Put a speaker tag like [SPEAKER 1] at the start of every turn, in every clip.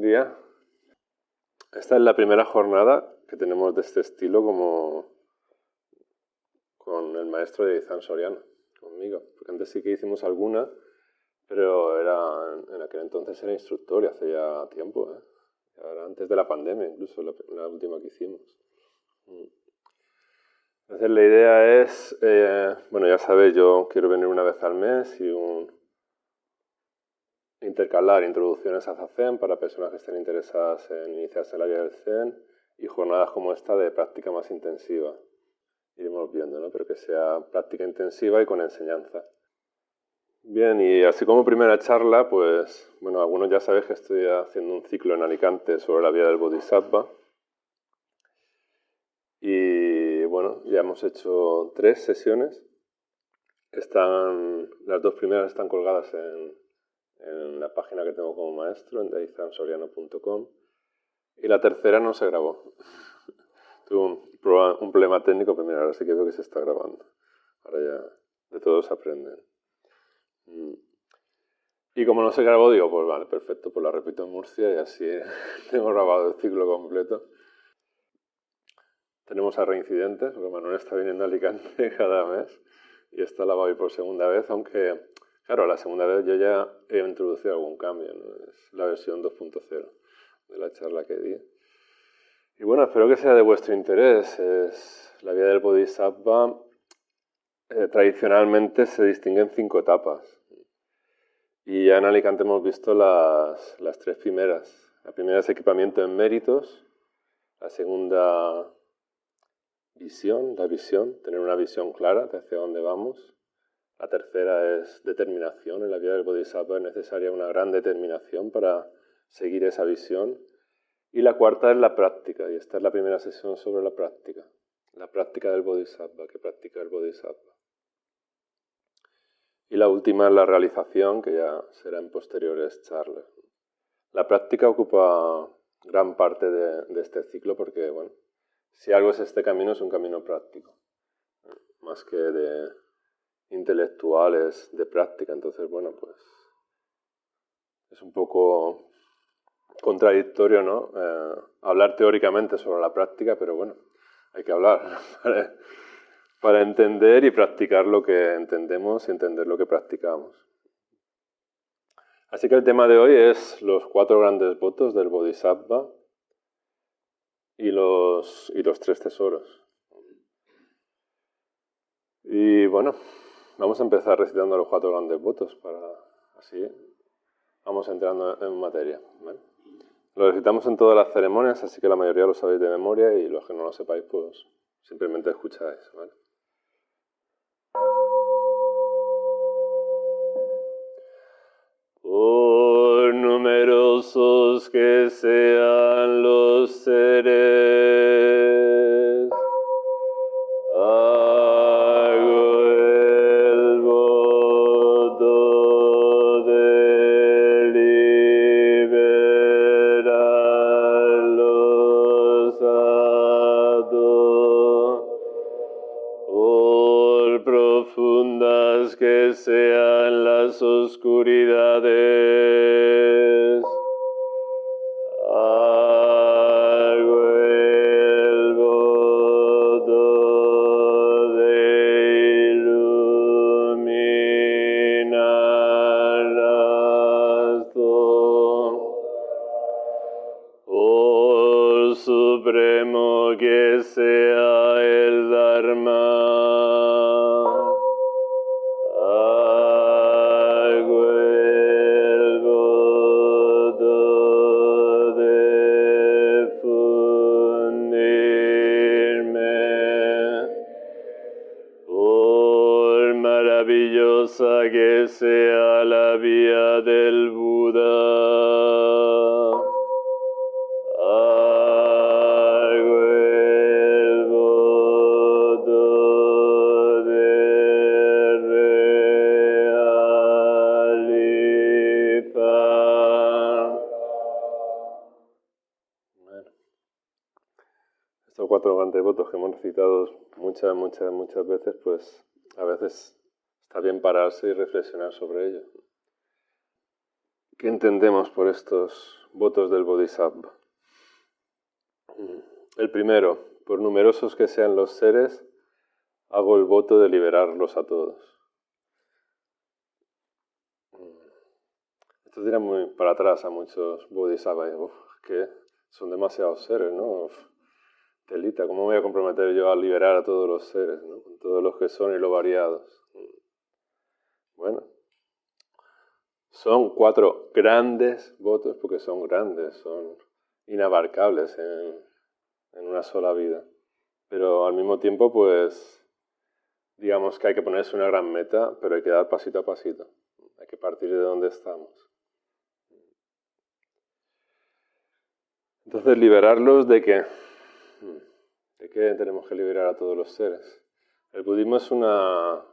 [SPEAKER 1] Buen día. Esta es la primera jornada que tenemos de este estilo como con el maestro de Izan Soriano, conmigo. Porque antes sí que hicimos alguna, pero en aquel entonces era instructor y hace ya tiempo, ¿eh? Ahora, antes de la pandemia, incluso la última que hicimos. Entonces la idea es, bueno, ya sabéis, yo quiero venir una vez al mes y intercalar introducciones a Zazen para personas que estén interesadas en iniciarse en la vida del Zen y jornadas como esta de práctica más intensiva. Iremos viendo, ¿no? Pero que sea práctica intensiva y con enseñanza. Bien, y así como primera charla, pues, bueno, algunos ya sabéis que estoy haciendo un ciclo en Alicante sobre la vía del Bodhisattva. Y bueno, ya hemos hecho 3 sesiones. Las 2 primeras están colgadas en la página que tengo como maestro, en daizansoriano.com, y la tercera no se grabó. Tuve un problema técnico, pero mira, ahora sí que veo que se está grabando. Ahora ya de todo se aprende. Y como no se grabó, digo, pues vale, perfecto, pues la repito en Murcia y así hemos grabado el ciclo completo. Tenemos a reincidentes, porque Manuel está viniendo a Alicante cada mes y esta la va a ir por segunda vez, aunque, claro, la segunda vez yo ya he introducido algún cambio, ¿no? Es la versión 2.0 de la charla que di. Y bueno, espero que sea de vuestro interés. La vía del Bodhisattva tradicionalmente se distingue en 5 etapas. Y ya en Alicante hemos visto las 3 primeras. La primera es equipamiento en méritos, la segunda la visión, tener una visión clara de hacia dónde vamos. La tercera es determinación. En la vida del Bodhisattva es necesaria una gran determinación para seguir esa visión. Y la cuarta es la práctica, y esta es la primera sesión sobre la práctica del Bodhisattva, que practica el Bodhisattva. Y la última es la realización, que ya será en posteriores charlas. La práctica ocupa gran parte de este ciclo porque, bueno, si algo es este camino, es un camino práctico, más que de intelectuales de práctica. Entonces, bueno, pues es un poco contradictorio, ¿no? Hablar teóricamente sobre la práctica, pero bueno, hay que hablar para entender y practicar lo que entendemos y entender lo que practicamos. Así que el tema de hoy es los 4 grandes votos del Bodhisattva y los 3 tesoros. Y bueno, vamos a empezar recitando los 4 grandes votos para así vamos entrando en materia, ¿vale? Lo recitamos en todas las ceremonias, así que la mayoría lo sabéis de memoria y los que no lo sepáis, pues simplemente escucháis, ¿vale? Por numerosos que sean los seres, hago el voto de liberarlos a todos, por profundas que sean las oscuridades. Hago el voto de iluminarlas todas. Por supremo que sea el Dharma, hago el voto de fundirme. Por maravillosa que sea la vía del Buda, hago el voto de realizar. Bueno, estos 4 grandes votos que hemos recitado muchas veces, pues a veces está bien pararse y reflexionar sobre ello. ¿Qué entendemos por estos votos del Bodhisattva. El primero, por numerosos que sean los seres, hago el voto de liberarlos a todos. Esto tira muy para atrás a muchos bodhisattvas. Que son demasiados seres, ¿no? Telita, ¿cómo me voy a comprometer yo a liberar a todos los seres, ¿no? Con todos los que son y lo variados. Bueno, son 4 grandes votos, porque son grandes, son inabarcables en una sola vida. Pero al mismo tiempo, pues, digamos que hay que ponerse una gran meta, pero hay que dar pasito a pasito. Hay que partir de donde estamos. Entonces, liberarlos ¿de qué? ¿De qué tenemos que liberar a todos los seres? El budismo es una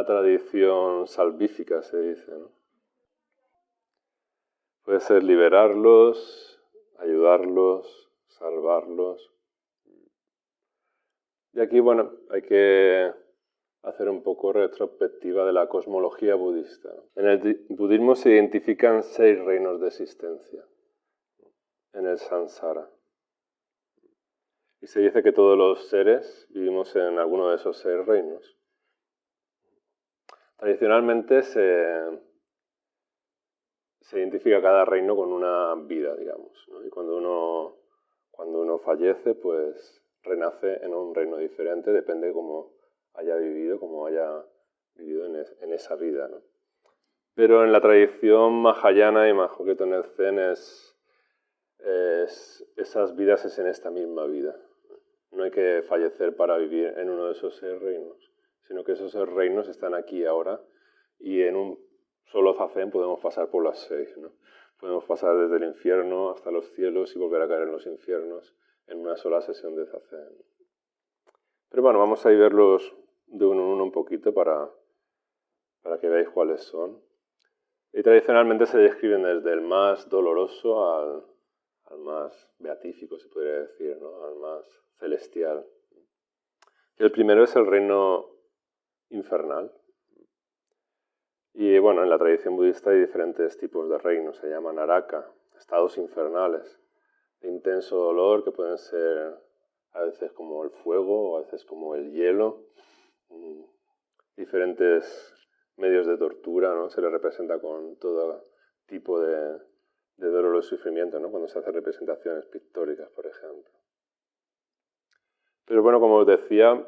[SPEAKER 1] tradición salvífica, se dice, ¿no? Puede ser liberarlos, ayudarlos, salvarlos. Y aquí, bueno, hay que hacer un poco retrospectiva de la cosmología budista. En el budismo se identifican 6 reinos de existencia en el samsara. Y se dice que todos los seres vivimos en alguno de esos 6 reinos. Tradicionalmente se identifica cada reino con una vida, digamos, ¿no? Y cuando uno fallece, pues renace en un reino diferente, depende de cómo haya vivido en esa vida, ¿no? Pero en la tradición mahayana y más concreto en el Zen esas vidas es en esta misma vida. No hay que fallecer para vivir en uno de esos 6 reinos, sino que esos 6 reinos están aquí ahora y en un solo zazen podemos pasar por las 6, ¿no? Podemos pasar desde el infierno hasta los cielos y volver a caer en los infiernos en una sola sesión de zazen. Pero bueno, vamos a ir verlos de uno en uno un poquito para que veáis cuáles son. Y tradicionalmente se describen desde el más doloroso al más beatífico, se podría decir, ¿no? Al más celestial. Y el primero es el reino infernal. Y bueno, en la tradición budista hay diferentes tipos de reinos, se llaman naraka, estados infernales, de intenso dolor que pueden ser a veces como el fuego o a veces como el hielo, diferentes medios de tortura, ¿no? Se les representa con todo tipo de dolor y sufrimiento, ¿no? Cuando se hacen representaciones pictóricas, por ejemplo. Pero bueno, como os decía,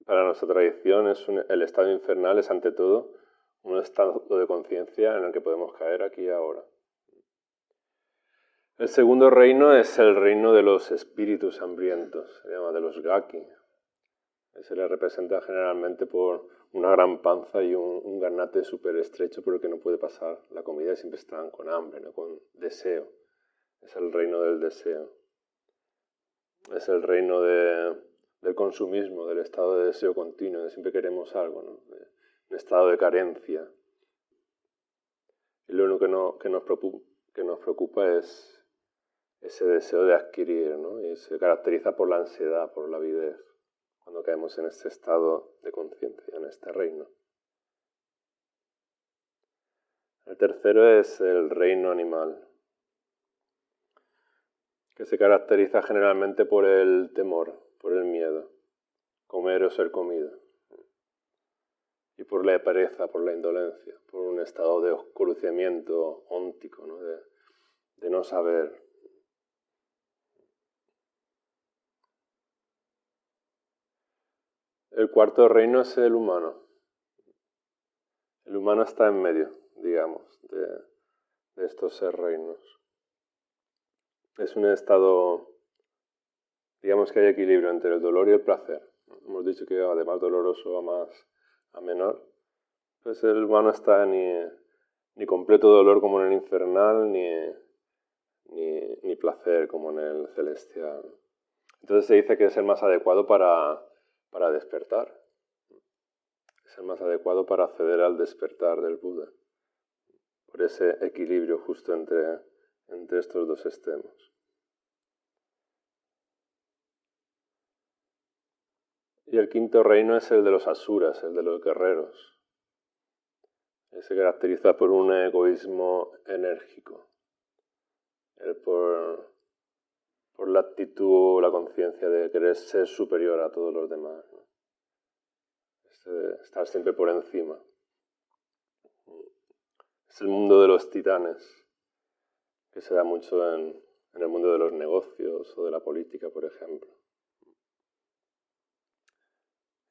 [SPEAKER 1] para nuestra tradición el estado infernal es ante todo un estado de conciencia en el que podemos caer aquí y ahora. El segundo reino es el reino de los espíritus hambrientos, se llama de los gaki. Se le representa generalmente por una gran panza y un garnate súper estrecho por el que no puede pasar la comida y siempre están con hambre, ¿no? Con deseo. Es el reino del deseo. Es el reino del consumismo, del estado de deseo continuo, de siempre queremos algo, ¿no? Un estado de carencia. Y lo único que nos preocupa es ese deseo de adquirir, ¿no? Y se caracteriza por la ansiedad, por la avidez, cuando caemos en este estado de conciencia, en este reino. El tercero es el reino animal, que se caracteriza generalmente por el temor, por el miedo, comer o ser comido, y por la pereza, por la indolencia, por un estado de oscurecimiento óntico, ¿no? De no saber. El cuarto reino es el humano. El humano está en medio, digamos, de estos 6 reinos. Es un estado, digamos que hay equilibrio entre el dolor y el placer. Hemos dicho que va de más doloroso a menor. Pues el humano está ni completo dolor como en el infernal, ni placer como en el celestial. Entonces se dice que es el más adecuado para despertar. Es el más adecuado para acceder al despertar del Buda. Por ese equilibrio justo entre estos 2 extremos. Y el quinto reino es el de los asuras, el de los guerreros. Se caracteriza por un egoísmo enérgico. por la actitud o la conciencia de querer ser superior a todos los demás, ¿no? Estar siempre por encima. Es el mundo de los titanes, que se da mucho en el mundo de los negocios o de la política, por ejemplo.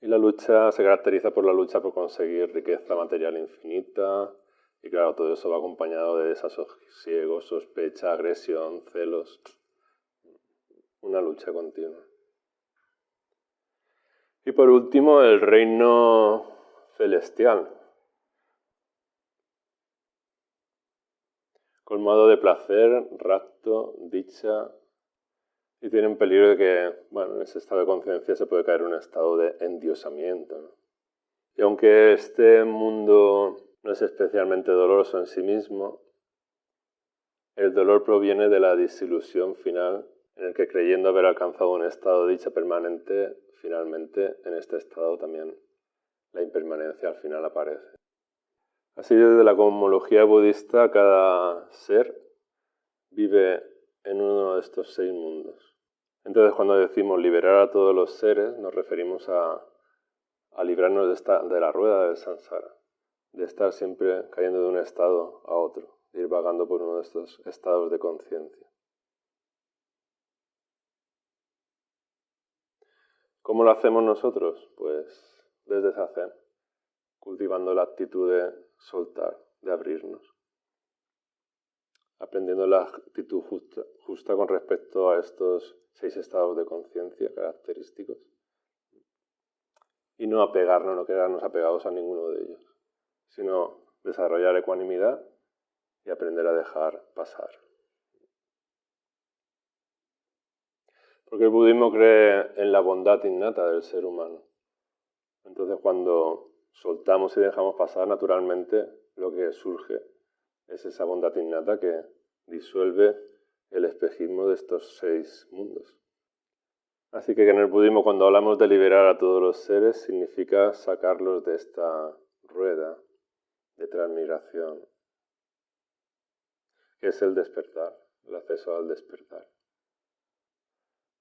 [SPEAKER 1] Y la lucha se caracteriza por la lucha por conseguir riqueza material infinita, y claro, todo eso va acompañado de desasosiego, sospecha, agresión, celos. Una lucha continua. Y por último, el reino celestial, colmado de placer, rapto, dicha, y tiene un peligro de que, bueno, en ese estado de conciencia se puede caer en un estado de endiosamiento, ¿no? Y aunque este mundo no es especialmente doloroso en sí mismo, el dolor proviene de la desilusión final, en el que creyendo haber alcanzado un estado de dicha permanente, finalmente en este estado también la impermanencia al final aparece. Así, desde la cosmología budista, cada ser vive en uno de estos 6 mundos. Entonces, cuando decimos liberar a todos los seres, nos referimos a librarnos de la rueda del samsara, de estar siempre cayendo de un estado a otro, de ir vagando por uno de estos estados de conciencia. ¿Cómo lo hacemos nosotros? Pues desde Zazen, cultivando la actitud de soltar, de abrirnos, aprendiendo la actitud justa con respecto a estos 6 estados de conciencia característicos, y no apegarnos, no quedarnos apegados a ninguno de ellos, sino desarrollar ecuanimidad y aprender a dejar pasar. Porque el budismo cree en la bondad innata del ser humano. Entonces, cuando soltamos y dejamos pasar, naturalmente lo que surge es esa bondad innata que disuelve el espejismo de estos 6 mundos. Así que en el budismo, cuando hablamos de liberar a todos los seres, significa sacarlos de esta rueda de transmigración, que es el despertar, el acceso al despertar.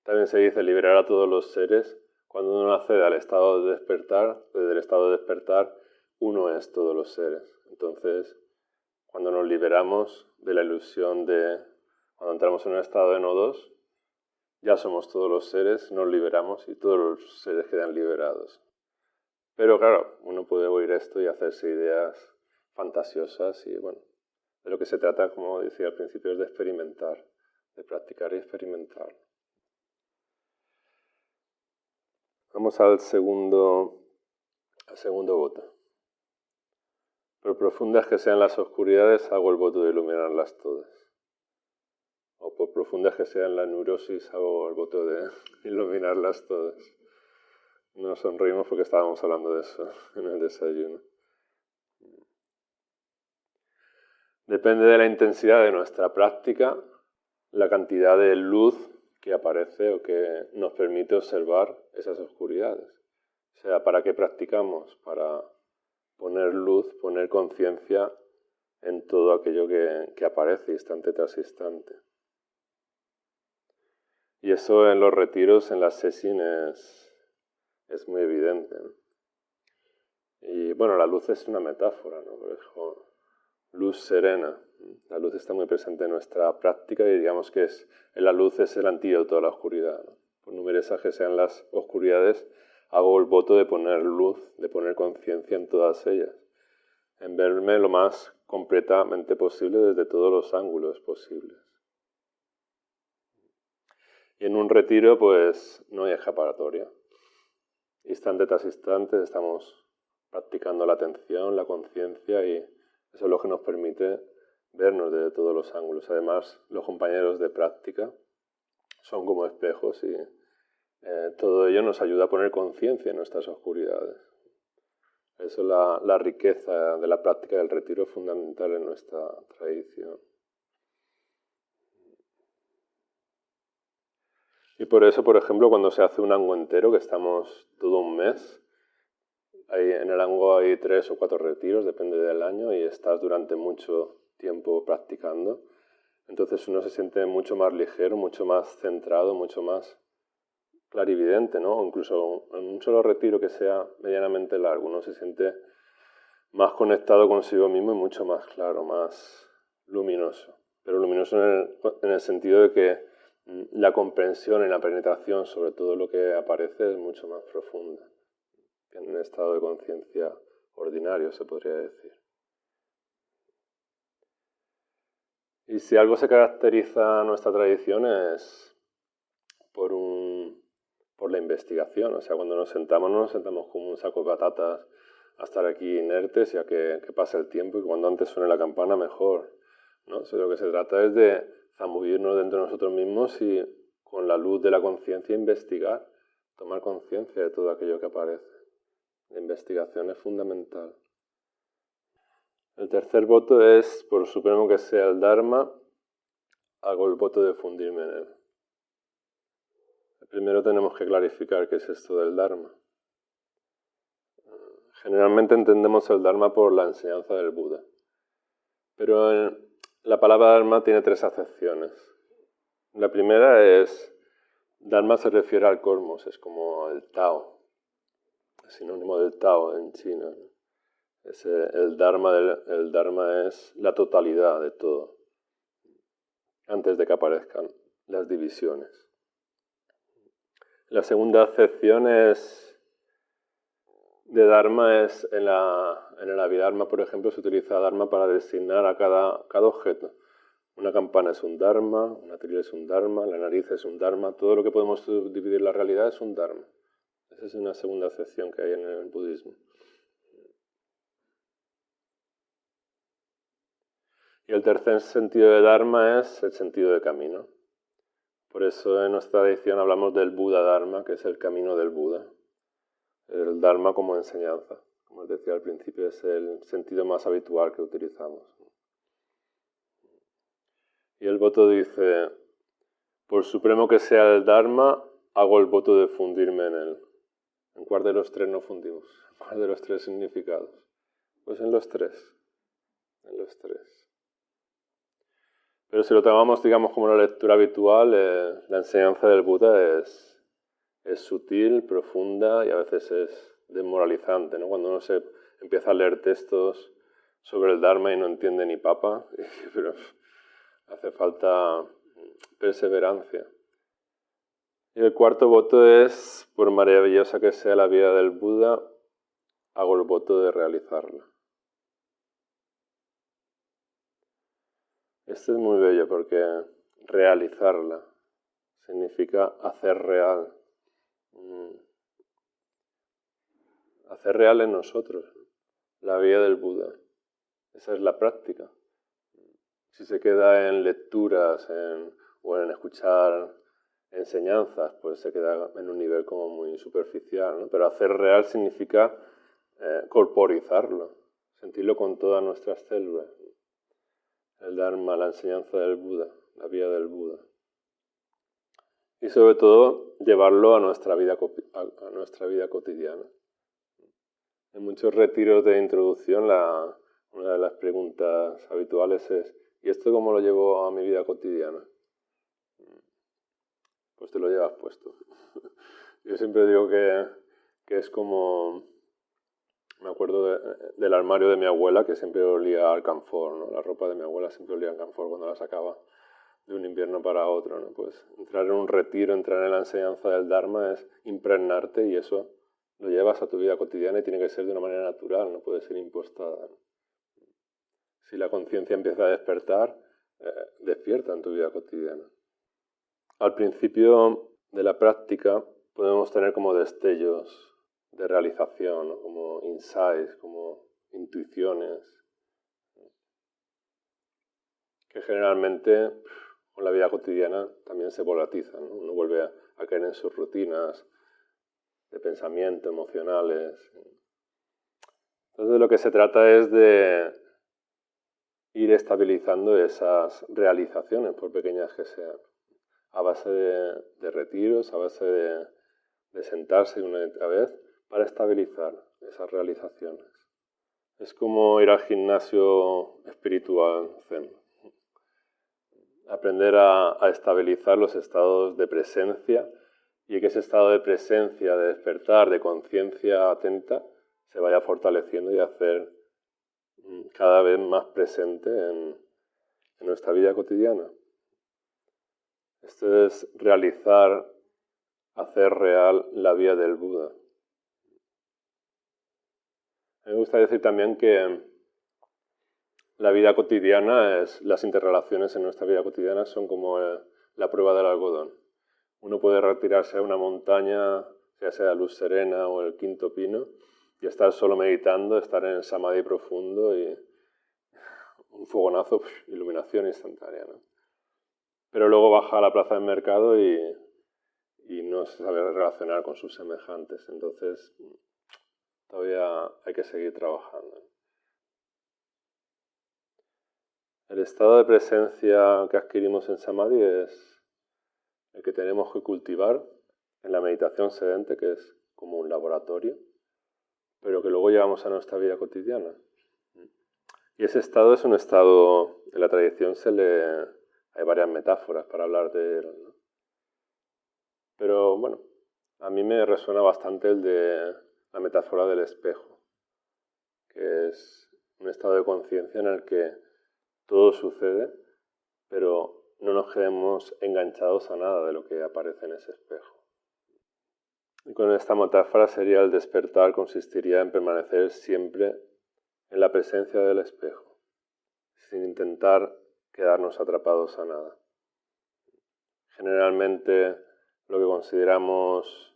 [SPEAKER 1] También se dice liberar a todos los seres cuando uno accede al estado de despertar. Desde el estado de despertar uno es todos los seres. Entonces, cuando nos liberamos de la ilusión de... Cuando entramos en un estado de no-dos, ya somos todos los seres, nos liberamos y todos los seres quedan liberados. Pero claro, uno puede oír esto y hacerse ideas fantasiosas y bueno, de lo que se trata, como decía al principio, es de experimentar, de practicar y experimentar. Vamos al segundo voto. Por profundas que sean las oscuridades, hago el voto de iluminarlas todas. O por profundas que sean las neurosis, hago el voto de iluminarlas todas. Nos sonreímos porque estábamos hablando de eso en el desayuno. Depende de la intensidad de nuestra práctica, la cantidad de luz que aparece o que nos permite observar esas oscuridades. O sea, ¿para qué practicamos? Para poner luz, poner conciencia en todo aquello que aparece instante tras instante. Y eso en los retiros, en las sesiones, es muy evidente, ¿no? Y bueno, la luz es una metáfora, ¿no? Por ejemplo, luz serena. La luz está muy presente en nuestra práctica y digamos que la luz es el antídoto a la oscuridad, ¿no? Por numerosas que sean las oscuridades, hago el voto de poner luz, de poner conciencia en todas ellas, en verme lo más completamente posible desde todos los ángulos posibles. Y en un retiro, pues, no hay escapatoria. Instante tras instante estamos practicando la atención, la conciencia y eso es lo que nos permite vernos desde todos los ángulos. Además, los compañeros de práctica son como espejos y todo ello nos ayuda a poner conciencia en nuestras oscuridades. Eso es la riqueza de la práctica del retiro fundamental en nuestra tradición. Y por eso, por ejemplo, cuando se hace un ango entero, que estamos todo un mes, en el ango hay 3 o 4 retiros, depende del año, y estás durante mucho tiempo practicando. Entonces uno se siente mucho más ligero, mucho más centrado, mucho más clarividente, ¿no? O incluso en un solo retiro que sea medianamente largo, uno se siente más conectado consigo mismo y mucho más claro, más luminoso. Pero luminoso en el sentido de que la comprensión y la penetración sobre todo lo que aparece es mucho más profunda que en un estado de conciencia ordinario, se podría decir. Y si algo se caracteriza en nuestra tradición es por la investigación. O sea, cuando nos sentamos como un saco de patatas a estar aquí inertes y a que pase el tiempo, y cuando antes suene la campana mejor, ¿no? O sea, lo que se trata es de zambullirnos dentro de nosotros mismos y con la luz de la conciencia investigar, tomar conciencia de todo aquello que aparece. La investigación es fundamental. El tercer voto es, por supremo que sea el Dharma, hago el voto de fundirme en él. Primero tenemos que clarificar qué es esto del Dharma. Generalmente entendemos el Dharma por la enseñanza del Buda, pero la palabra Dharma tiene tres acepciones. La primera es, Dharma se refiere al cosmos, es como el Tao, es sinónimo del Tao en China. El Dharma es la totalidad de todo, antes de que aparezcan las divisiones. La segunda acepción de Dharma es, en el Abhidharma, por ejemplo, se utiliza Dharma para designar a cada objeto. Una campana es un Dharma, una trila es un Dharma, la nariz es un Dharma, todo lo que podemos dividir la realidad es un Dharma. Esa es una segunda acepción que hay en el budismo. Y el tercer sentido de Dharma es el sentido de camino. Por eso en nuestra tradición hablamos del Buda Dharma, que es el camino del Buda. El Dharma como enseñanza. Como os decía al principio, es el sentido más habitual que utilizamos. Y el voto dice, por supremo que sea el Dharma, hago el voto de fundirme en él. ¿En cuál de los tres no fundimos? ¿En cuál de los tres significados? Pues en los tres. En los tres. Pero si lo tomamos, digamos, como una lectura habitual, la enseñanza del Buda es sutil, profunda y a veces es desmoralizante, ¿no? Cuando uno se empieza a leer textos sobre el Dharma y no entiende ni papa, pero hace falta perseverancia. Y el cuarto voto es, por maravillosa que sea la vida del Buda, hago el voto de realizarla. Esto es muy bello porque realizarla significa hacer real. Hacer real en nosotros la vida del Buda. Esa es la práctica. Si se queda en lecturas o en escuchar enseñanzas, pues se queda en un nivel como muy superficial, ¿no? Pero hacer real significa corporizarlo, sentirlo con todas nuestras células. El Dharma, la enseñanza del Buda, la vida del Buda. Y sobre todo, llevarlo a nuestra vida cotidiana. En muchos retiros de introducción, una de las preguntas habituales es ¿y esto cómo lo llevo a mi vida cotidiana? Pues te lo llevas puesto. Yo siempre digo que es como... Me acuerdo del armario de mi abuela, que siempre olía a alcanfor, ¿no? La ropa de mi abuela siempre olía a alcanfor cuando la sacaba de un invierno para otro, ¿no? Pues entrar en un retiro, entrar en la enseñanza del Dharma es impregnarte y eso lo llevas a tu vida cotidiana y tiene que ser de una manera natural, no puede ser impostada. Si la conciencia empieza a despertar, despierta en tu vida cotidiana. Al principio de la práctica podemos tener como destellos de realización, ¿no? Como insights, como intuiciones, que generalmente con la vida cotidiana también se volatizan, ¿no? Uno vuelve a caer en sus rutinas de pensamiento, emocionales. Entonces de lo que se trata es de ir estabilizando esas realizaciones, por pequeñas que sean, a base de retiros, a base de sentarse una y otra vez para estabilizar esas realizaciones. Es como ir al gimnasio espiritual zen. aprender a estabilizar los estados de presencia y que ese estado de presencia, de despertar, de conciencia atenta, se vaya fortaleciendo y hacer cada vez más presente en nuestra vida cotidiana. Esto es realizar, hacer real la vía del Buda. Me gusta decir también que la vida cotidiana, las interrelaciones en nuestra vida cotidiana son como la prueba del algodón. Uno puede retirarse a una montaña, ya sea luz serena o el quinto pino, y estar solo meditando, estar en el samadhi profundo y un fogonazo, iluminación instantánea, ¿no? Pero luego baja a la plaza del mercado y no se sabe relacionar con sus semejantes. Entonces, todavía hay que seguir trabajando. El estado de presencia que adquirimos en samadhi es el que tenemos que cultivar en la meditación sedente, que es como un laboratorio, pero que luego llevamos a nuestra vida cotidiana. Y ese estado es un estado, en la tradición hay varias metáforas para hablar de él, ¿no? Pero bueno, a mí me resuena bastante el de la metáfora del espejo, que es un estado de conciencia en el que todo sucede, pero no nos quedemos enganchados a nada de lo que aparece en ese espejo. Y con esta metáfora sería el despertar, consistiría en permanecer siempre en la presencia del espejo, sin intentar quedarnos atrapados a nada. Generalmente lo que consideramos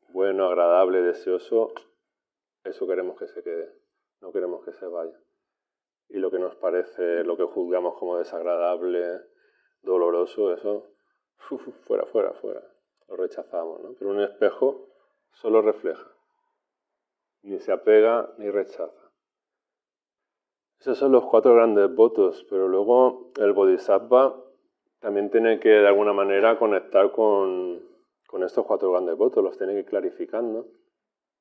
[SPEAKER 1] bueno, agradable, deseoso, eso queremos que se quede, no queremos que se vaya. Y lo que nos parece, lo que juzgamos como desagradable, doloroso, eso, fuera, fuera, fuera, lo rechazamos, ¿no? Pero un espejo solo refleja, ni se apega ni rechaza. Esos son los 4 grandes votos, pero luego el Bodhisattva también tiene que de alguna manera conectar con estos 4 grandes votos, los tiene que ir clarificando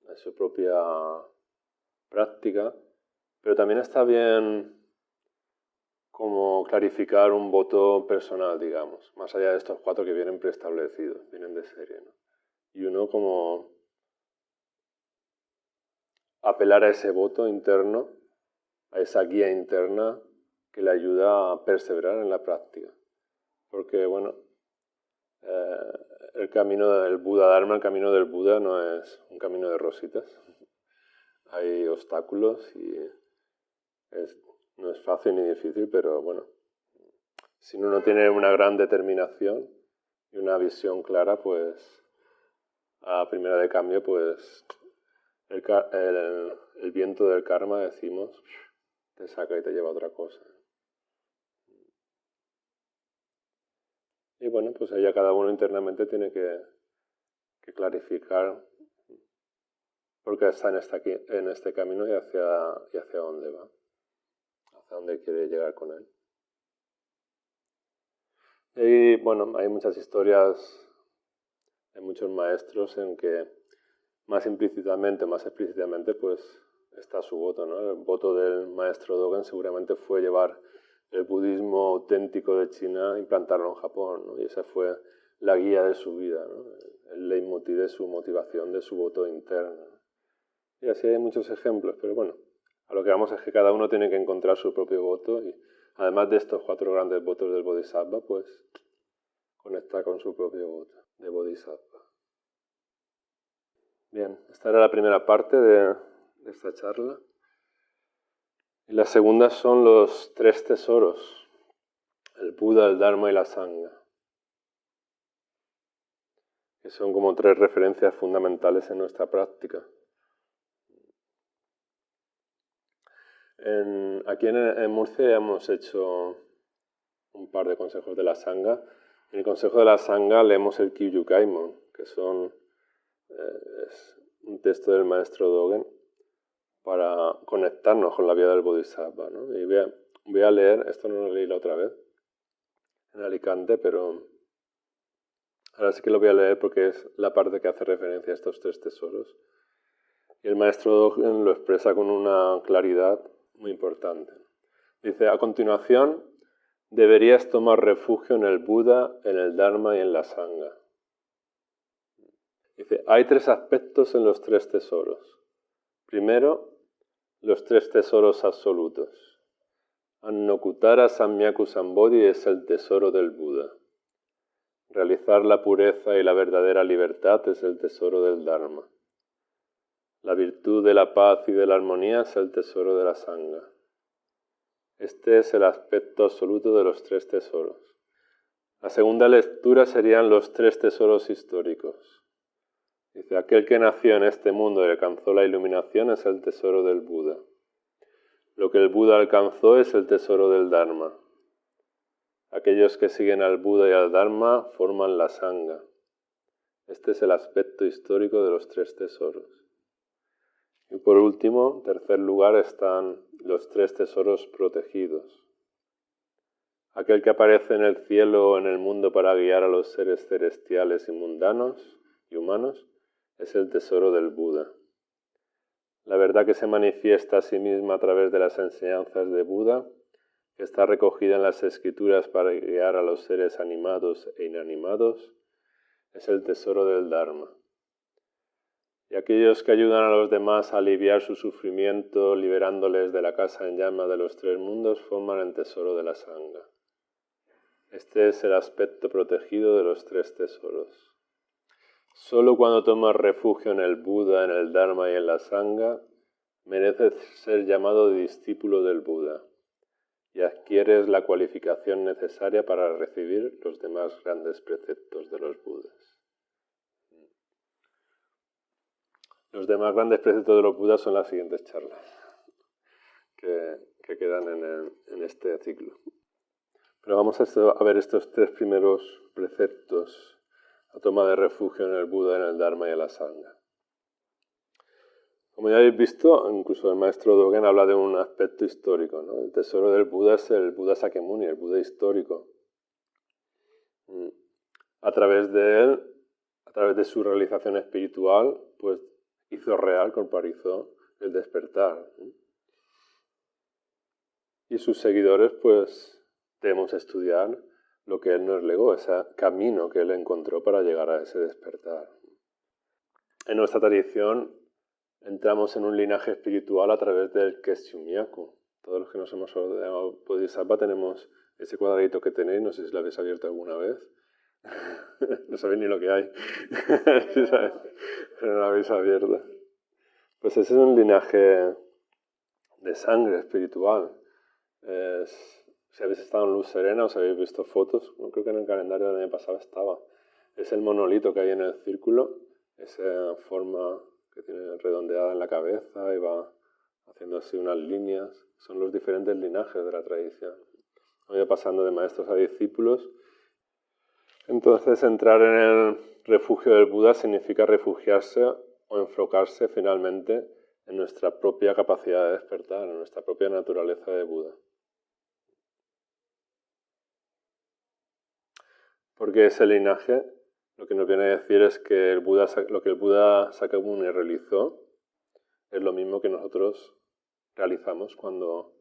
[SPEAKER 1] en su propia práctica, pero también está bien como clarificar un voto personal, digamos, más allá de estos 4 que vienen preestablecidos, vienen de serie, ¿no? Y uno como apelar a ese voto interno, a esa guía interna que le ayuda a perseverar en la práctica. Porque, bueno, el camino del Buda Dharma, el camino del Buda no es un camino de rositas. Hay obstáculos y no es fácil ni difícil, pero bueno, si uno no tiene una gran determinación y una visión clara, pues a primera de cambio, pues el viento del karma, decimos, te saca y te lleva a otra cosa. Y bueno, pues ya cada uno internamente tiene que clarificar por qué está en este camino y hacia dónde va, hacia dónde quiere llegar con él. Y bueno, hay muchas historias de muchos maestros en que más implícitamente, más explícitamente, pues está su voto, ¿no? El voto del maestro Dogen seguramente fue llevar el budismo auténtico de China e implantarlo en Japón, ¿no? Y esa fue la guía de su vida, ¿no? El leitmotiv de su motivación, de su voto interno. Y así hay muchos ejemplos, pero bueno, a lo que vamos es que cada uno tiene que encontrar su propio voto y además de estos 4 grandes votos del Bodhisattva, pues conecta con su propio voto de Bodhisattva. Bien, esta era la primera parte de esta charla. Y la segunda son los 3 tesoros, el Buda, el Dharma y la Sangha, que son como 3 referencias fundamentales en nuestra práctica. Aquí en Murcia hemos hecho un par de consejos de la Sangha. En el consejo de la Sangha leemos el Kyūju Kaimon, que es un texto del maestro Dogen para conectarnos con la vida del Bodhisattva, ¿no? Y voy a leer, esto no lo leí la otra vez, en Alicante, pero ahora sí que lo voy a leer porque es la parte que hace referencia a estos 3 tesoros. Y el maestro Dogen lo expresa con una claridad muy importante. Dice, a continuación, deberías tomar refugio en el Buda, en el Dharma y en la Sangha. Dice, hay 3 aspectos en los 3 tesoros. Primero, los 3 tesoros absolutos. Annokutara Samyaku Sambodhi es el tesoro del Buda. Realizar la pureza y la verdadera libertad es el tesoro del Dharma. La virtud de la paz y de la armonía es el tesoro de la Sangha. Este es el aspecto absoluto de los 3 tesoros. La segunda lectura serían los 3 tesoros históricos. Dice, aquel que nació en este mundo y alcanzó la iluminación es el tesoro del Buda. Lo que el Buda alcanzó es el tesoro del Dharma. Aquellos que siguen al Buda y al Dharma forman la Sangha. Este es el aspecto histórico de los 3 tesoros. Y por último, en tercer lugar, están los 3 tesoros protegidos. Aquel que aparece en el cielo o en el mundo para guiar a los seres celestiales y mundanos y humanos es el tesoro del Buda. La verdad que se manifiesta a sí misma a través de las enseñanzas de Buda, que está recogida en las escrituras para guiar a los seres animados e inanimados, es el tesoro del Dharma. Y aquellos que ayudan a los demás a aliviar su sufrimiento, liberándoles de la casa en llama de los 3 mundos, forman el tesoro de la Sangha. Este es el aspecto protegido de los 3 tesoros. Solo cuando tomas refugio en el Buda, en el Dharma y en la Sangha, mereces ser llamado discípulo del Buda y adquieres la cualificación necesaria para recibir los demás grandes preceptos de los Budas. Los demás grandes preceptos de los Budas son las siguientes charlas que quedan en este ciclo. Pero vamos a ver estos 3 primeros preceptos: la toma de refugio en el Buda, en el Dharma y en la Sangha. Como ya habéis visto, incluso el maestro Dogen habla de un aspecto histórico, ¿no? El tesoro del Buda es el Buda Sakyamuni, el Buda histórico. A través de él, a través de su realización espiritual, pues hizo real, corporizó el despertar. Y sus seguidores, pues debemos estudiar lo que él nos legó, ese camino que él encontró para llegar a ese despertar. En nuestra tradición entramos en un linaje espiritual a través del Keshyumyaku. Todos los que nos hemos ordenado Bodhisattva tenemos ese cuadradito que tenéis, no sé si lo habéis abierto alguna vez. No sabéis ni lo que hay. Pero no lo habéis abierto. Pues ese es un linaje de sangre espiritual. Si habéis estado en Luz Serena, os habéis visto fotos, no creo que en el calendario del año pasado estaba. Es el monolito que hay en el círculo, esa forma que tiene redondeada en la cabeza y va haciendo así unas líneas. Son los diferentes linajes de la tradición. Han ido pasando de maestros a discípulos. Entonces, entrar en el refugio del Buda significa refugiarse o enfocarse finalmente en nuestra propia capacidad de despertar, en nuestra propia naturaleza de Buda. Porque ese linaje lo que nos viene a decir es que lo que el Buda Sakyamuni realizó es lo mismo que nosotros realizamos cuando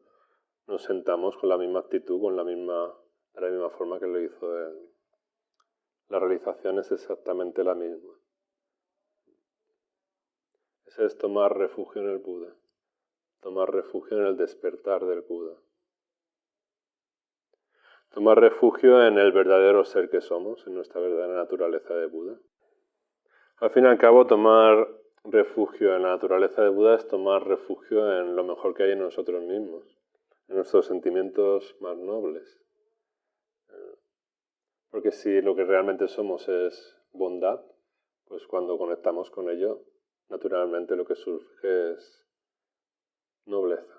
[SPEAKER 1] nos sentamos con la misma actitud, de la misma forma que lo hizo él. La realización es exactamente la misma. Ese es tomar refugio en el Buda, tomar refugio en el despertar del Buda. Tomar refugio en el verdadero ser que somos, en nuestra verdadera naturaleza de Buda. Al fin y al cabo, tomar refugio en la naturaleza de Buda es tomar refugio en lo mejor que hay en nosotros mismos, en nuestros sentimientos más nobles. Porque si lo que realmente somos es bondad, pues cuando conectamos con ello, naturalmente lo que surge es nobleza.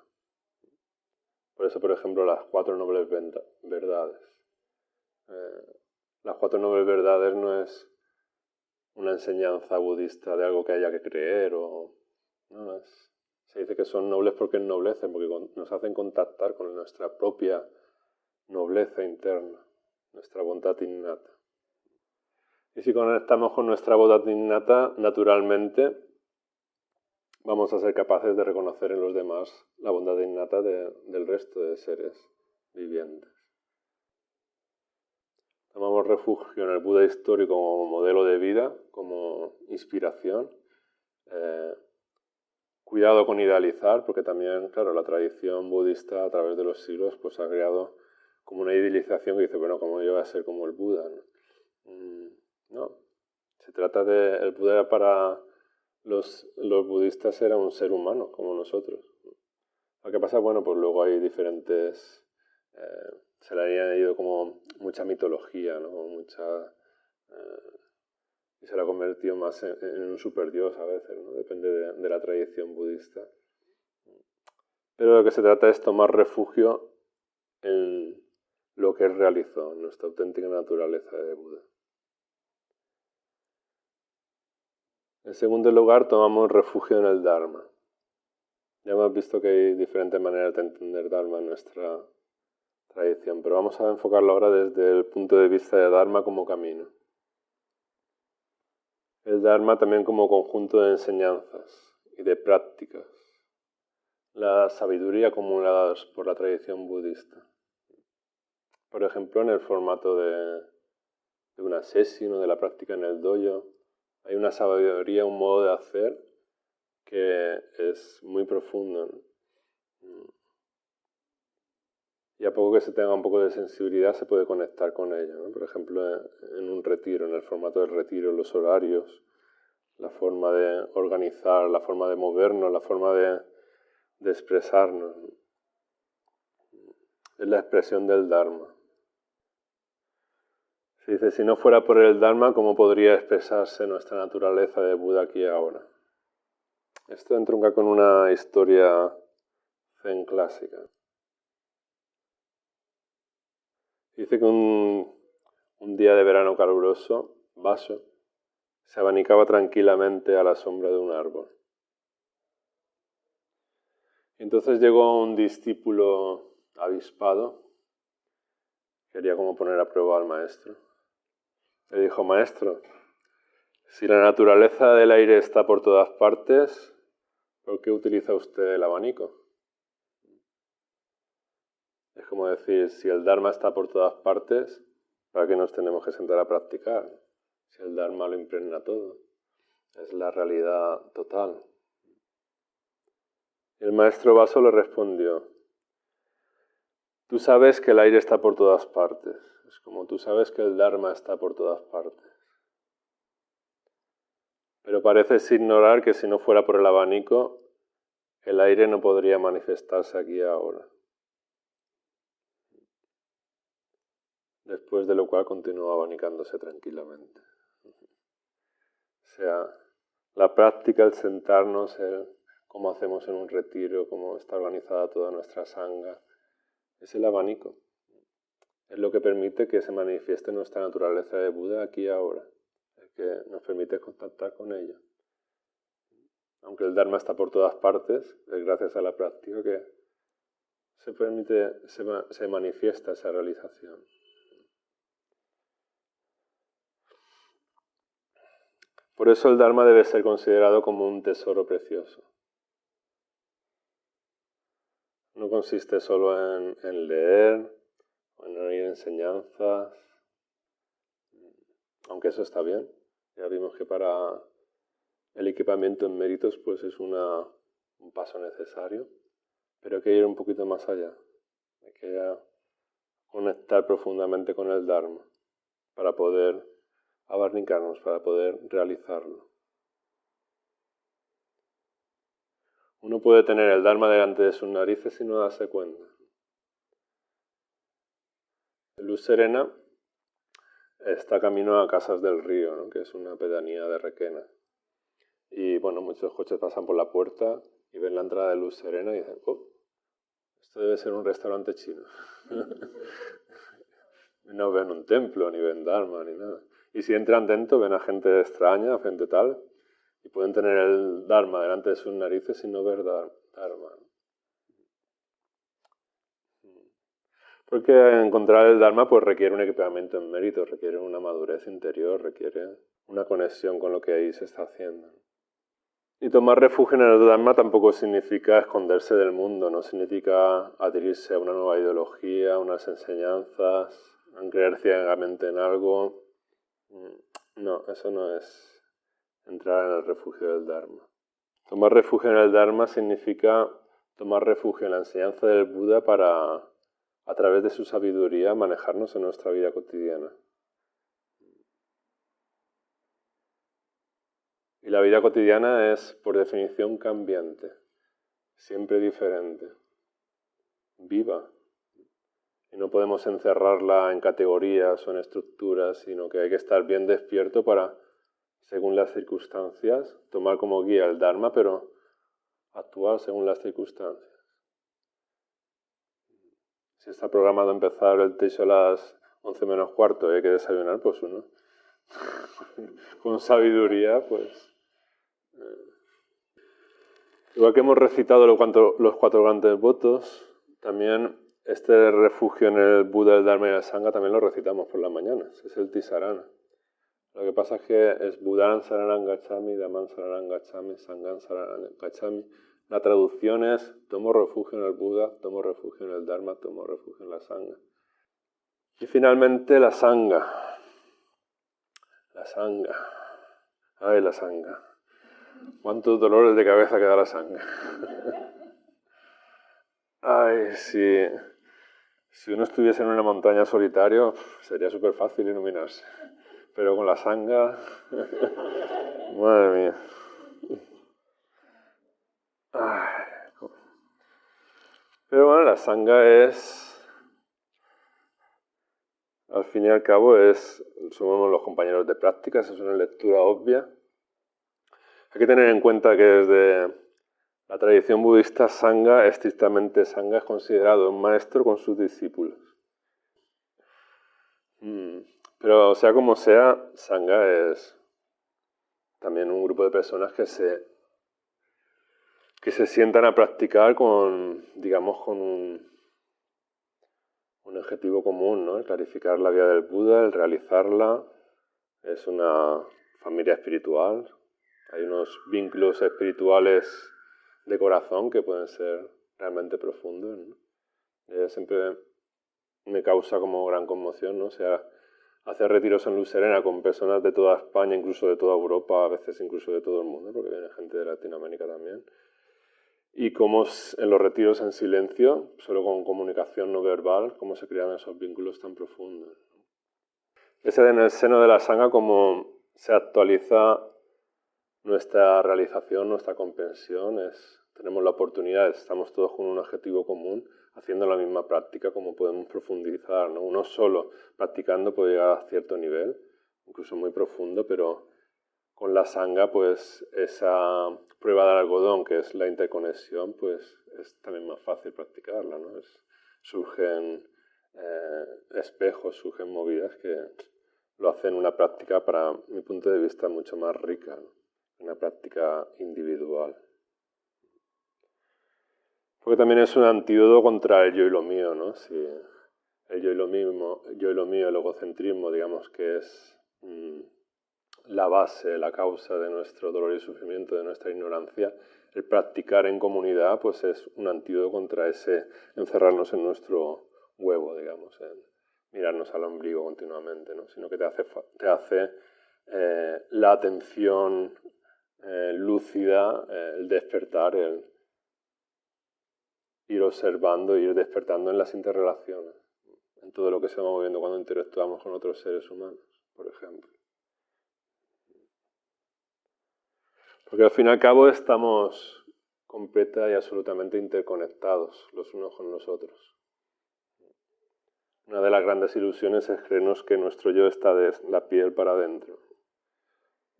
[SPEAKER 1] Por eso, por ejemplo, las 4 nobles verdades. Las 4 nobles verdades no es una enseñanza budista de algo que haya que creer se dice que son nobles porque ennoblecen, porque nos hacen contactar con nuestra propia nobleza interna, nuestra bondad innata. Y si conectamos con nuestra bondad innata, naturalmente vamos a ser capaces de reconocer en los demás la bondad innata del resto de seres vivientes. Tomamos refugio en el Buda histórico como modelo de vida, como inspiración. Cuidado con idealizar, porque también, claro, la tradición budista a través de los siglos pues ha creado como una idealización que dice, bueno, ¿cómo yo voy a ser como el Buda? No, se trata de... El Buda para los budistas era un ser humano, como nosotros. Lo que pasa, bueno, pues luego hay diferentes... se le ha añadido como mucha mitología, ¿no? Y se la ha convertido más en un superdios a veces, ¿no? Depende de la tradición budista. Pero lo que se trata es tomar refugio en lo que él realizó, en nuestra auténtica naturaleza de Buda. En segundo lugar, tomamos refugio en el Dharma. Ya hemos visto que hay diferentes maneras de entender Dharma en nuestra tradición, pero vamos a enfocarlo ahora desde el punto de vista de Dharma como camino. El Dharma también como conjunto de enseñanzas y de prácticas. La sabiduría acumulada por la tradición budista. Por ejemplo, en el formato de una sesión o de la práctica en el dojo, hay una sabiduría, un modo de hacer que es muy profundo, ¿no? Y a poco que se tenga un poco de sensibilidad se puede conectar con ella, ¿no? Por ejemplo, en un retiro, en el formato del retiro, los horarios, la forma de organizar, la forma de movernos, la forma de expresarnos. Es la expresión del Dharma. Se dice, si no fuera por el Dharma, ¿cómo podría expresarse nuestra naturaleza de Buda aquí y ahora? Esto entronca con una historia zen clásica. Dice que un día de verano caluroso, Vaso se abanicaba tranquilamente a la sombra de un árbol. Y entonces llegó un discípulo avispado, quería como poner a prueba al maestro. Le dijo, maestro, si la naturaleza del aire está por todas partes, ¿por qué utiliza usted el abanico? Es como decir, si el Dharma está por todas partes, ¿para qué nos tenemos que sentar a practicar? Si el Dharma lo impregna todo. Es la realidad total. Y el maestro Vaso le respondió, tú sabes que el aire está por todas partes. Es como tú sabes que el Dharma está por todas partes. Pero pareces ignorar que si no fuera por el abanico, el aire no podría manifestarse aquí ahora. Después de lo cual continuó abanicándose tranquilamente. O sea, la práctica, el sentarnos, como hacemos en un retiro, cómo está organizada toda nuestra sangha, es el abanico. Es lo que permite que se manifieste nuestra naturaleza de Buda aquí y ahora. Es que nos permite contactar con ella. Aunque el Dharma está por todas partes, es gracias a la práctica que se manifiesta esa realización. Por eso el Dharma debe ser considerado como un tesoro precioso. No consiste solo en leer o en oír enseñanzas, aunque eso está bien. Ya vimos que para el equipamiento en méritos pues es un paso necesario, pero hay que ir un poquito más allá. Hay que conectar profundamente con el Dharma para poder abarnicarnos, para poder realizarlo. Uno puede tener el Dharma delante de sus narices y no darse cuenta. Luz Serena está camino a Casas del Río, ¿no? Que es una pedanía de Requena. Y bueno, muchos coches pasan por la puerta y ven la entrada de Luz Serena y dicen, oh, esto debe ser un restaurante chino. No ven un templo, ni ven Dharma, ni nada. Y si entran dentro, ven a gente extraña, gente tal, y pueden tener el Dharma delante de sus narices y no ver Dharma. Porque encontrar el Dharma pues requiere un equipamiento en mérito, requiere una madurez interior, requiere una conexión con lo que ahí se está haciendo. Y tomar refugio en el Dharma tampoco significa esconderse del mundo, no significa adherirse a una nueva ideología, unas enseñanzas, en creer ciegamente en algo. No, eso no es entrar en el refugio del Dharma. Tomar refugio en el Dharma significa tomar refugio en la enseñanza del Buda para, a través de su sabiduría, manejarnos en nuestra vida cotidiana. Y la vida cotidiana es, por definición, cambiante, siempre diferente, viva. Y no podemos encerrarla en categorías o en estructuras, sino que hay que estar bien despierto para, según las circunstancias, tomar como guía el Dharma, pero actuar según las circunstancias. Si está programado empezar el techo a las 11 menos cuarto y hay que desayunar, pues uno, con sabiduría, pues... Igual que hemos recitado los 4 grandes votos, también este refugio en el Buda, el Dharma y la Sangha también lo recitamos por las mañanas, es el Tisarana. Lo que pasa es que es Buddhaṃ Saranam Gacchami, Dhammam Saranam Gacchami, Sangham Saranam Gacchami. La traducción es, tomo refugio en el Buda, tomo refugio en el Dharma, tomo refugio en la Sangha. Y finalmente la Sangha. La Sangha. Ay, la Sangha. ¿Cuántos dolores de cabeza que da la Sangha? Ay, si uno estuviese en una montaña solitario, sería súper fácil iluminarse. Pero con la Sangha, madre mía. Ay. Pero bueno, la Sangha es, al fin y al cabo, somos los compañeros de práctica, eso es una lectura obvia. Hay que tener en cuenta que desde la tradición budista, Sangha, estrictamente Sangha, es considerado un maestro con sus discípulos. Pero sea como sea, Sangha es también un grupo de personas que se sientan a practicar con un objetivo común, ¿no? El clarificar la vida del Buda, el realizarla. Es una familia espiritual. Hay unos vínculos espirituales de corazón que pueden ser realmente profundos, ¿no? Siempre me causa como gran conmoción, ¿no? O sea, hacer retiros en Luz Serena con personas de toda España, incluso de toda Europa, a veces incluso de todo el mundo, porque viene gente de Latinoamérica también. Y cómo en los retiros en silencio, solo con comunicación no verbal, cómo se crean esos vínculos tan profundos. Es en el seno de la Sangha como se actualiza nuestra realización, nuestra comprensión. Tenemos la oportunidad, estamos todos con un objetivo común, haciendo la misma práctica, como podemos profundizar, ¿no? Uno solo practicando puede llegar a cierto nivel, incluso muy profundo, pero con la Sangha, pues esa prueba del algodón, que es la interconexión, pues es también más fácil practicarla, ¿no? Surgen espejos, surgen movidas que lo hacen una práctica, para mi punto de vista, mucho más rica, ¿no? Una práctica individual. Porque también es un antídoto contra el yo y lo mío, ¿no? Si el yo y lo mío, el egocentrismo, digamos que es la base, la causa de nuestro dolor y sufrimiento, de nuestra ignorancia, el practicar en comunidad pues es un antídoto contra ese encerrarnos en nuestro huevo, digamos, en mirarnos al ombligo continuamente, ¿no? Sino que te hace la atención lúcida, el despertar, el ir observando, ir despertando en las interrelaciones, en todo lo que se va moviendo cuando interactuamos con otros seres humanos, por ejemplo. Porque al fin y al cabo estamos completa y absolutamente interconectados los unos con los otros. Una de las grandes ilusiones es creernos que nuestro yo está de la piel para adentro.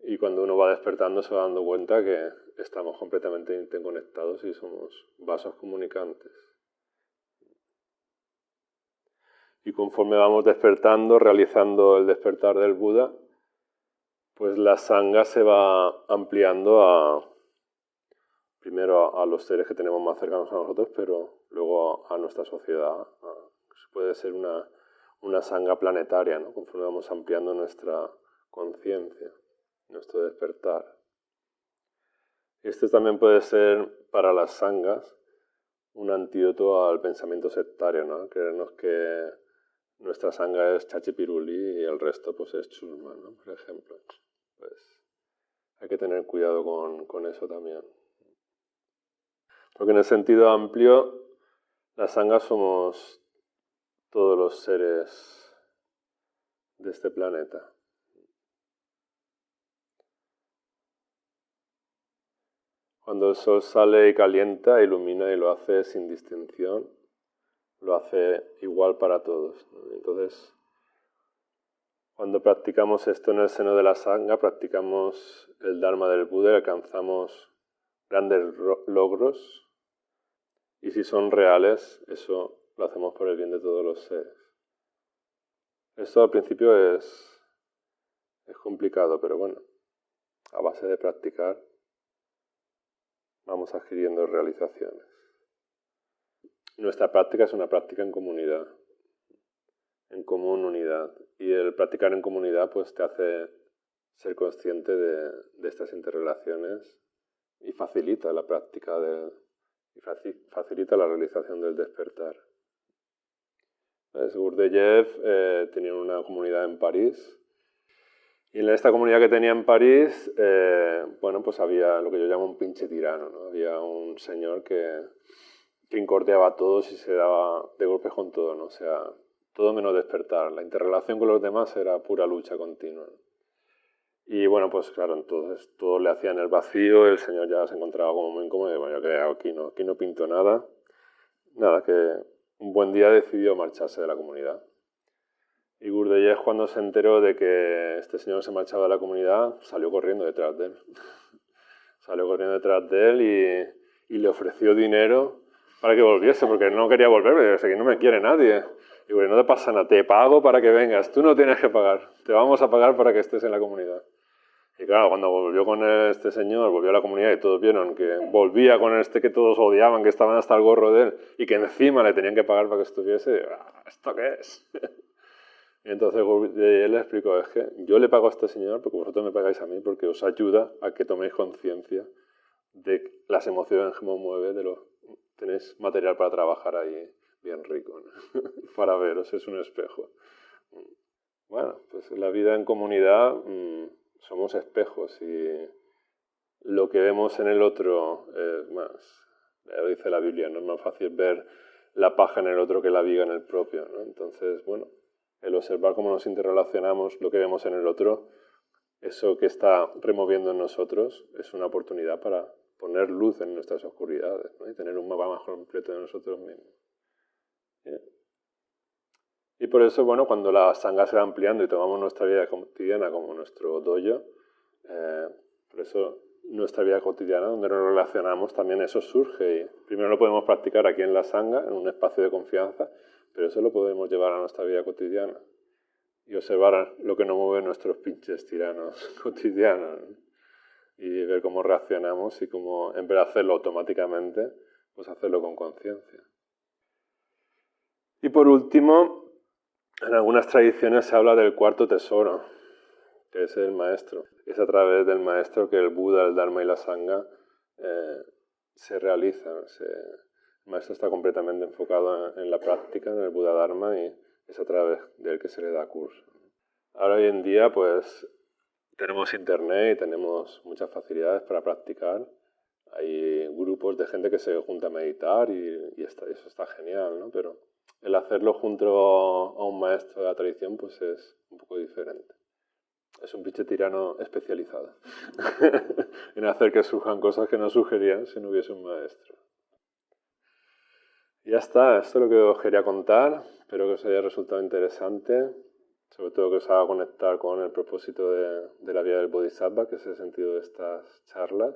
[SPEAKER 1] Y cuando uno va despertando se va dando cuenta que estamos completamente interconectados y somos vasos comunicantes. Y conforme vamos despertando, realizando el despertar del Buda, pues la Sangha se va ampliando primero a los seres que tenemos más cercanos a nosotros, pero luego a nuestra sociedad. Puede ser una Sangha planetaria, ¿no? Conforme vamos ampliando nuestra conciencia, nuestro despertar. Este también puede ser para las Sanghas un antídoto al pensamiento sectario, ¿no? Creernos que nuestra sangha es Chachipiruli y el resto pues es Chulma, ¿no? Por ejemplo. Pues hay que tener cuidado con eso también. Porque en el sentido amplio, la sangha somos todos los seres de este planeta. Cuando el sol sale y calienta, ilumina y lo hace sin distinción, lo hace igual para todos, ¿no? Entonces, cuando practicamos esto en el seno de la sangha, practicamos el Dharma del Buda y alcanzamos grandes logros. Y si son reales, eso lo hacemos por el bien de todos los seres. Esto al principio es complicado, pero bueno, a base de practicar vamos adquiriendo realizaciones. Nuestra práctica es una práctica en comunidad, en común unidad. Y el practicar en comunidad pues te hace ser consciente de estas interrelaciones y facilita la práctica y facilita la realización del despertar. Gurdjieff tenía una comunidad en París. Y en esta comunidad que tenía en París, pues había lo que yo llamo un pinche tirano, ¿no? Había un señor que incordiaba a todos y se daba de golpes con todo, ¿no? O sea, todo menos despertar. La interrelación con los demás era pura lucha continua, ¿no? Y bueno, pues claro, entonces todos le hacían el vacío, el señor ya se encontraba como muy incómodo y bueno, yo creo que aquí no pinto nada. Nada, que un buen día decidió marcharse de la comunidad. Y Gurdjieff, cuando se enteró de que este señor se marchaba de la comunidad, salió corriendo detrás de él. Salió corriendo detrás de él y le ofreció dinero para que volviese, porque no quería volver, porque dice que no me quiere nadie. Y bueno, no te pasa nada, te pago para que vengas, tú no tienes que pagar, te vamos a pagar para que estés en la comunidad. Y claro, cuando volvió con este señor, volvió a la comunidad y todos vieron que volvía con este que todos odiaban, que estaban hasta el gorro de él, y que encima le tenían que pagar para que estuviese, ¿esto qué es? Y entonces él le explicó, es que yo le pago a este señor porque vosotros me pagáis a mí, porque os ayuda a que toméis conciencia de las emociones que me mueven, tenéis material para trabajar ahí bien rico, ¿no? Para veros, es un espejo. Bueno, pues la vida en comunidad somos espejos y lo que vemos en el otro es más, lo dice la Biblia, no es más fácil ver la paja en el otro que la viga en el propio, ¿no? Entonces, bueno, el observar cómo nos interrelacionamos, lo que vemos en el otro, eso que está removiendo en nosotros, es una oportunidad para poner luz en nuestras oscuridades, ¿no? Y tener un mapa más completo de nosotros mismos. ¿Sí? Y por eso, bueno, cuando la sangha se va ampliando y tomamos nuestra vida cotidiana como nuestro dojo, por eso nuestra vida cotidiana, donde nos relacionamos, también eso surge. Y primero lo podemos practicar aquí en la sangha, en un espacio de confianza, pero eso lo podemos llevar a nuestra vida cotidiana y observar lo que nos mueve nuestros pinches tiranos cotidianos, ¿no? Y ver cómo reaccionamos y cómo, en vez de hacerlo automáticamente, pues hacerlo con conciencia. Y por último, en algunas tradiciones se habla del cuarto tesoro, que es el maestro. Es a través del maestro que el Buda, el Dharma y la Sangha se realizan. El maestro está completamente enfocado en la práctica, en el Buda Dharma, y es a través de él que se le da curso. Ahora hoy en día pues tenemos internet y tenemos muchas facilidades para practicar. Hay grupos de gente que se junta a meditar y eso está genial, ¿no? Pero el hacerlo junto a un maestro de la tradición pues es un poco diferente. Es un pinche tirano especializado en hacer que surjan cosas que no surgirían si no hubiese un maestro. Y ya está, esto es lo que os quería contar. Espero que os haya resultado interesante, sobre todo que os haga conectar con el propósito de la vida del Bodhisattva, que es el sentido de estas charlas.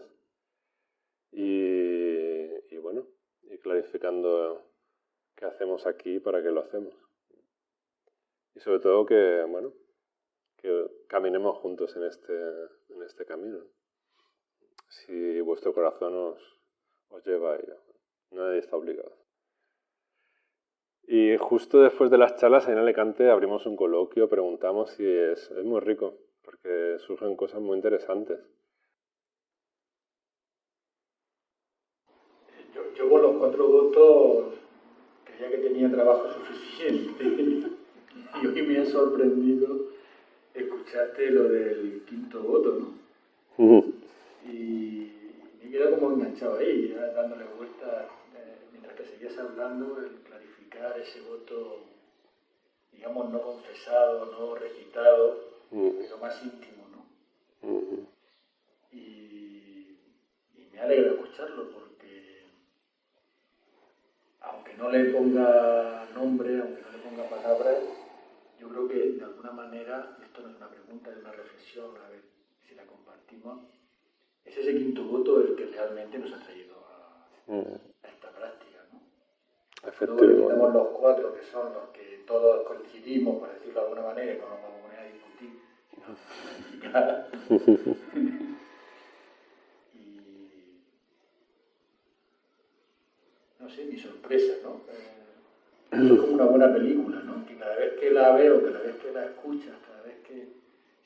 [SPEAKER 1] Y bueno, y clarificando qué hacemos aquí, para qué lo hacemos. Y sobre todo que caminemos juntos en este camino. Si vuestro corazón os lleva a ello. Nadie está obligado. Y justo después de las charlas en Alicante abrimos un coloquio, preguntamos y es muy rico, porque surgen cosas muy interesantes.
[SPEAKER 2] Yo con los 4 votos creía que tenía trabajo suficiente. Y hoy me ha sorprendido escucharte lo del quinto voto, ¿no? Y me he quedado como enganchado ahí, ya dándole vueltas, mientras que seguías hablando, el clarificar ese voto, digamos, no confesado, no recitado, pero más íntimo, ¿no? Y me alegra escucharlo porque, aunque no le ponga nombre, aunque no le ponga palabras, yo creo que de alguna manera, esto no es una pregunta, es una reflexión, a ver si la compartimos, es ese quinto voto el que realmente nos ha traído a esta práctica, ¿no? Luego le quitamos los cuatro, que son los que todos coincidimos, por decirlo de alguna manera, y no nos vamos a poner a discutir, y no sé, mi sorpresa, ¿no? Es como una buena película, ¿no? Que cada vez que la veo, cada vez que la escuchas, cada vez que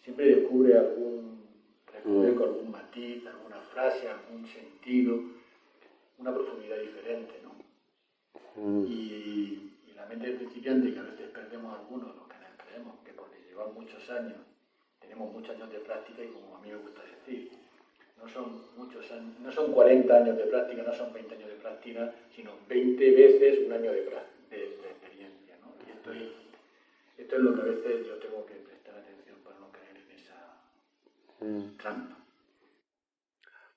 [SPEAKER 2] siempre descubre algún algún matiz, alguna frase, algún sentido, una profundidad diferente, ¿no? Y la mente del principiante, que a veces perdemos algunos, los que nos creemos que porque llevamos muchos años, tenemos muchos años de práctica y como a mí me gusta decir, no son muchos años, no son 40 años de práctica, no son 20 años de práctica, sino 20 veces un año de experiencia, ¿no? Y esto es lo que a veces yo tengo que prestar atención para no caer en esa trampa.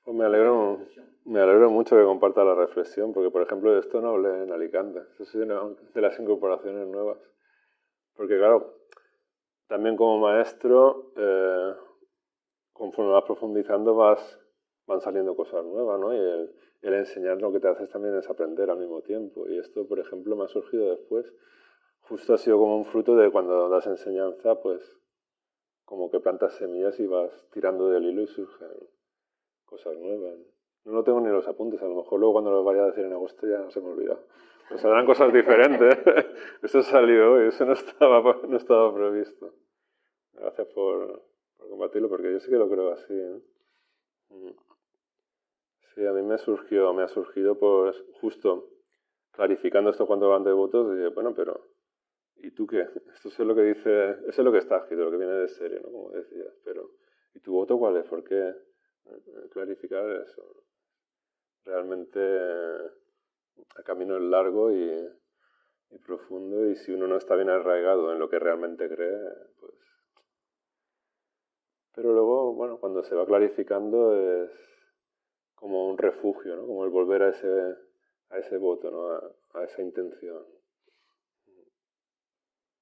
[SPEAKER 1] Pues me alegro mucho que comparta la reflexión, porque por ejemplo de esto no hablé en Alicante, eso es una de las incorporaciones nuevas. Porque claro, también como maestro, conforme vas profundizando van saliendo cosas nuevas, ¿no? Y el enseñar lo que te haces también es aprender al mismo tiempo. Y esto, por ejemplo, me ha surgido después. Justo ha sido como un fruto de cuando das enseñanza, pues como que plantas semillas y vas tirando del hilo y surgen cosas nuevas. No tengo ni los apuntes, a lo mejor luego cuando los vaya a decir en agosto ya se me olvida. Pues saldrán cosas diferentes. Esto ha salido hoy, eso no estaba previsto. Gracias por compartirlo, porque yo sí que lo creo así, ¿eh? Sí, a mí me ha surgido pues justo clarificando esto cuando van de votos, y dije, bueno, pero ¿y tú qué? Esto es lo que dice, eso es lo que está escrito, lo que viene de serie, ¿no? Como decías, pero ¿y tu voto cuál es? ¿Por qué clarificar eso? Realmente el camino es largo y profundo, y si uno no está bien arraigado en lo que realmente cree, pues... Pero luego, bueno, cuando se va clarificando es como un refugio, ¿no? Como el volver a ese voto, ¿no? A esa intención.